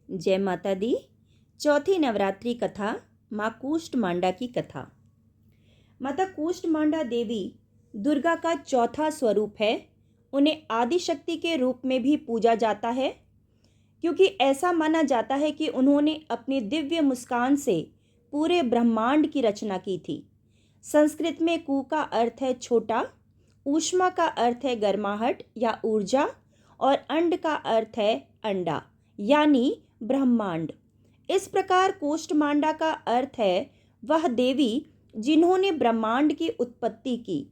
जय माता दी। चौथी नवरात्रि कथा माँ कूष्टमांडा की कथा। माता कूष्टमांडा देवी दुर्गा का चौथा स्वरूप है। उन्हें आदि शक्ति के रूप में भी पूजा जाता है, क्योंकि ऐसा माना जाता है कि उन्होंने अपनी दिव्य मुस्कान से पूरे ब्रह्मांड की रचना की थी। संस्कृत में कू का अर्थ है छोटा, ऊष्मा का अर्थ है गर्माहट या ऊर्जा, और अंड का अर्थ है अंडा यानी ब्रह्मांड। इस प्रकार कूष्टमांडा का अर्थ है वह देवी जिन्होंने ब्रह्मांड की उत्पत्ति की।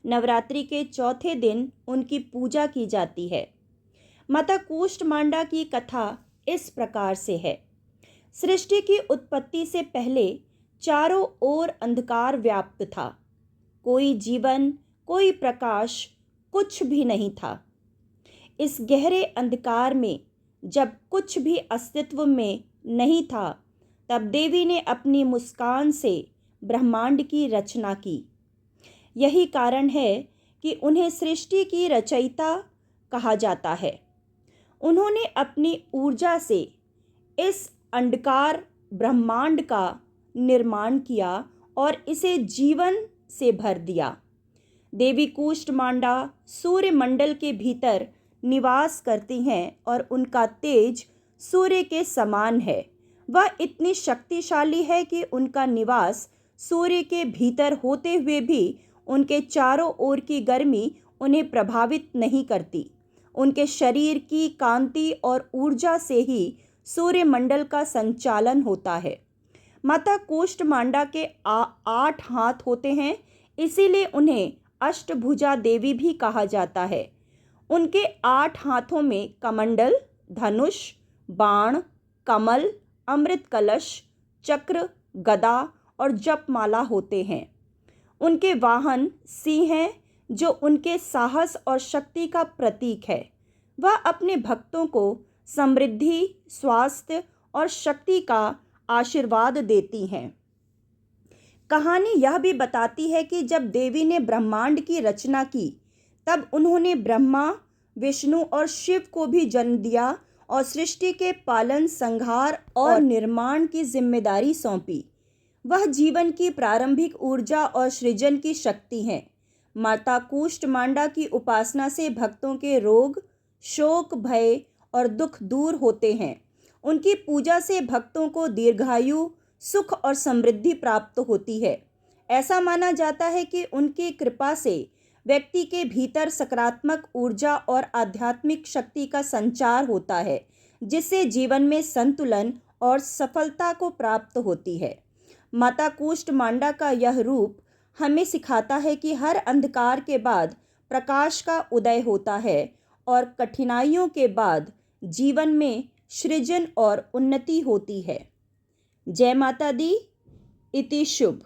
नवरात्रि के चौथे दिन उनकी पूजा की जाती है। माता कूष्टमांडा की कथा इस प्रकार से है। सृष्टि की उत्पत्ति से पहले चारों ओर अंधकार व्याप्त था। कोई जीवन, कोई प्रकाश, कुछ भी नहीं था। इस गहरे अंधकार में जब कुछ भी अस्तित्व में नहीं था, तब देवी ने अपनी मुस्कान से ब्रह्मांड की रचना की। यही कारण है कि उन्हें सृष्टि की रचयिता कहा जाता है। उन्होंने अपनी ऊर्जा से इस अंधकार ब्रह्मांड का निर्माण किया और इसे जीवन से भर दिया। देवी कूष्टमांडा सूर्य मंडल के भीतर निवास करती हैं और उनका तेज सूर्य के समान है। वह इतनी शक्तिशाली है कि उनका निवास सूर्य के भीतर होते हुए भी उनके चारों ओर की गर्मी उन्हें प्रभावित नहीं करती। उनके शरीर की कांति और ऊर्जा से ही सूर्य मंडल का संचालन होता है। माता कूष्टमांडा के 8 हाथ होते हैं, इसीलिए उन्हें अष्टभुजा देवी भी कहा जाता है। उनके 8 हाथों में कमंडल, धनुष, बाण, कमल, अमृत कलश, चक्र, गदा और जपमाला होते हैं। उनके वाहन सिंह हैं, जो उनके साहस और शक्ति का प्रतीक है। वह अपने भक्तों को समृद्धि, स्वास्थ्य और शक्ति का आशीर्वाद देती हैं। कहानी यह भी बताती है कि जब देवी ने ब्रह्मांड की रचना की, तब उन्होंने ब्रह्मा, विष्णु और शिव को भी जन्म दिया और सृष्टि के पालन, संहार और निर्माण की जिम्मेदारी सौंपी। वह जीवन की प्रारंभिक ऊर्जा और सृजन की शक्ति हैं। माता कूष्टमांडा की उपासना से भक्तों के रोग, शोक, भय और दुख दूर होते हैं। उनकी पूजा से भक्तों को दीर्घायु, सुख और समृद्धि प्राप्त होती है। ऐसा माना जाता है कि उनकी कृपा से व्यक्ति के भीतर सकारात्मक ऊर्जा और आध्यात्मिक शक्ति का संचार होता है, जिससे जीवन में संतुलन और सफलता को प्राप्त होती है। माता कूष्टमांडा का यह रूप हमें सिखाता है कि हर अंधकार के बाद प्रकाश का उदय होता है और कठिनाइयों के बाद जीवन में सृजन और उन्नति होती है। जय माता दी। इति शुभ।